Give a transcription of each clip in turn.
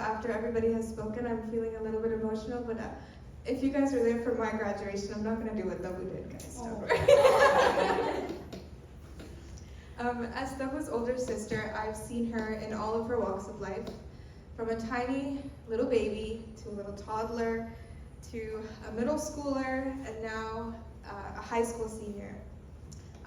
that after everybody has spoken, I'm feeling a little bit emotional, but if you guys are there for my graduation, I'm not going to do what Tabu did, guys. Don't worry. As Tabu's older sister, I've seen her in all of her walks of life, from a tiny little baby to a little toddler to a middle schooler and now a high school senior.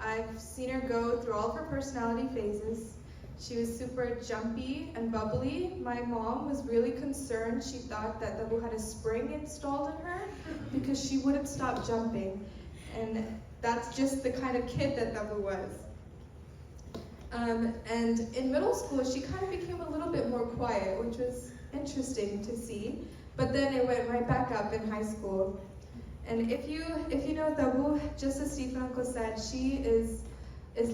I've seen her go through all of her personality phases. She was super jumpy and bubbly. My mom was really concerned. She thought that Tabu had a spring installed in her because she wouldn't stop jumping. And that's just the kind of kid that Tabu was. And in middle school, she kind of became a little bit more quiet, which was interesting to see. But then it went right back up in high school. And if you know Tabu, just as Stephen Uncle said, she is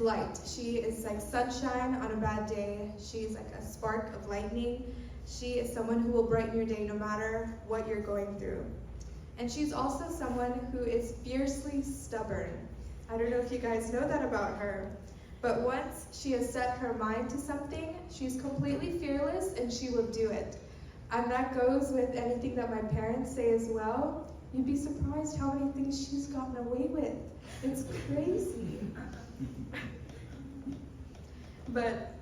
light. She is like sunshine on a bad day. She's like a spark of lightning. She is someone who will brighten your day no matter what you're going through. And she's also someone who is fiercely stubborn. I don't know if you guys know that about her. But once she has set her mind to something, she's completely fearless and she will do it. And that goes with anything that my parents say as well. You'd be surprised how many things she's gotten away with. It's crazy. But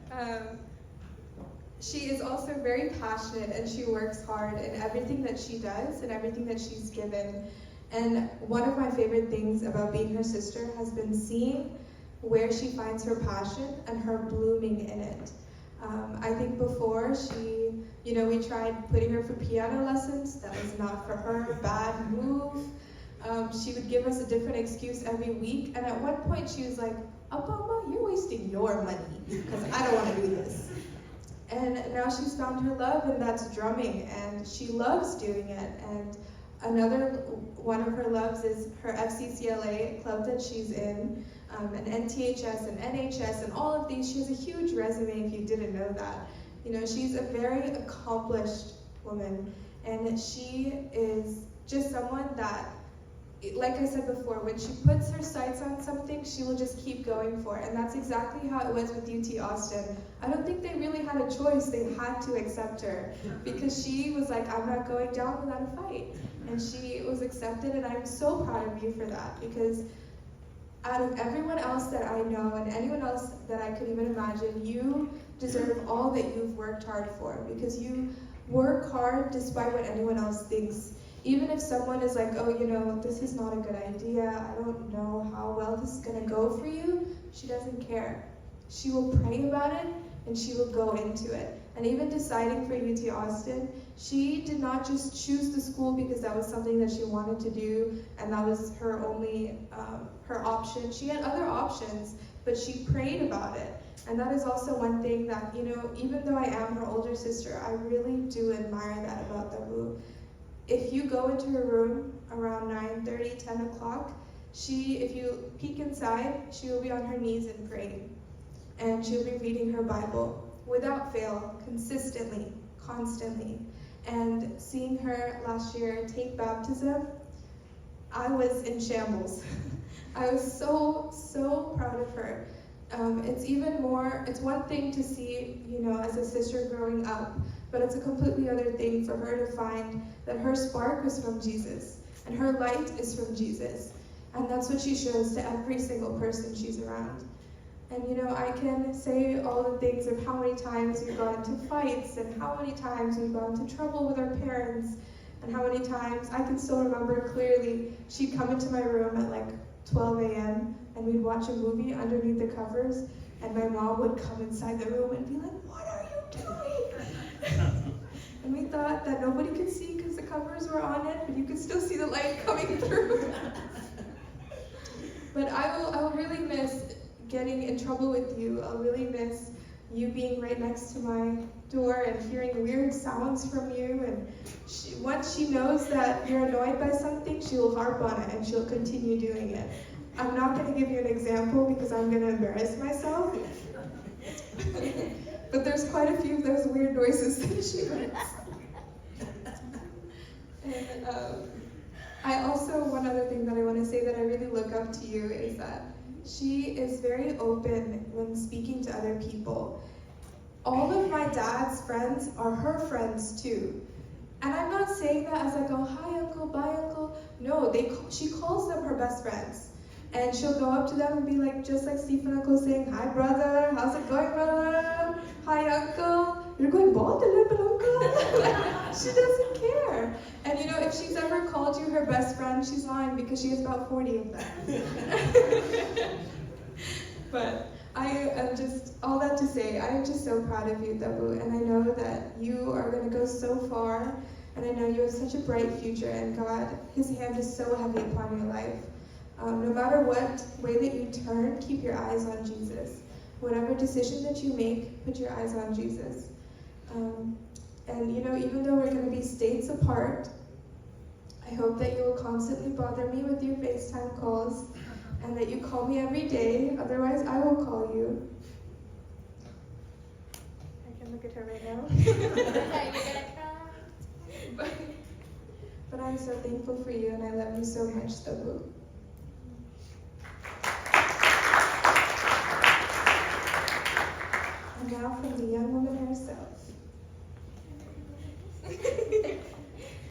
she is also very passionate and she works hard in everything that she does and everything that she's given. And one of my favorite things about being her sister has been seeing where she finds her passion and her blooming in it. I think before we tried putting her for piano lessons. That was not for her, bad move. She would give us a different excuse every week. And at one point she was like, Mama, you're wasting your money because I don't want to do this. And now she's found her love, and that's drumming, and she loves doing it. And another one of her loves is her FCCLA club that she's in, and NTHS and NHS and all of these. She has a huge resume if you didn't know that. You know, she's a very accomplished woman, and she is just someone that, like I said before, when she puts her sights on something, she will just keep going for it. And that's exactly how it was with UT Austin. I don't think they really had a choice. They had to accept her because she was like, I'm not going down without a fight. And she was accepted, and I'm so proud of you for that, because out of everyone else that I know and anyone else that I could even imagine, you deserve all that you've worked hard for, because you work hard despite what anyone else thinks. Even if someone is like, oh, this is not a good idea, I don't know how well this is gonna go for you, she doesn't care. She will pray about it and she will go into it. And even deciding for UT Austin, she did not just choose the school because that was something that she wanted to do and that was her only, her option. She had other options, but she prayed about it. And that is also one thing that, even though I am her older sister, I really do admire that about Tabu. If you go into her room around 9:30, 10 o'clock, if you peek inside, she will be on her knees and praying. And she'll be reading her Bible without fail, consistently, constantly. And seeing her last year take baptism, I was in shambles. I was so, so proud of her. It's one thing to see, as a sister growing up, but it's a completely other thing for her to find that her spark was from Jesus, and her light is from Jesus. And that's what she shows to every single person she's around. And I can say all the things of how many times we've got into fights, and how many times we've got into trouble with our parents, and how many times, I can still remember clearly, she'd come into my room at like 12 a.m. and we'd watch a movie underneath the covers, and my mom would come inside the room and be like, what are you doing? And we thought that nobody could see because the covers were on it, but you could still see the light coming through. But I will really miss getting in trouble with you. I'll really miss you being right next to my door and hearing weird sounds from you. And once she knows that you're annoyed by something, she'll harp on it and she'll continue doing it. I'm not going to give you an example because I'm going to embarrass myself. But there's quite a few of those weird noises that she makes. And one other thing that I want to say that I really look up to you is that she is very open when speaking to other people. all of my dad's friends are her friends too. And I'm not saying that as like, oh, hi uncle, bye uncle. No, she calls them her best friends. And she'll go up to them and be like, just like Stephen uncle saying, hi brother, how's it going brother? Hi uncle, you're going bald a little bit uncle? She doesn't care. And you know, if she's ever called you her best friend, she's lying because she has about 40 of them. But I am just, all that to say, I am just so proud of you, Tabu, and I know that you are going to go so far, and I know you have such a bright future, and God, His hand is so heavy upon your life. No matter what way that you turn, keep your eyes on Jesus. Whatever decision that you make, put your eyes on Jesus. And you know, even though we're going to be states apart, I hope that you will constantly bother me with your FaceTime calls, and that you call me every day, otherwise I will call you. I can look at her right now. You're gonna cry. But I'm so thankful for you, and I love you so much, Tabu.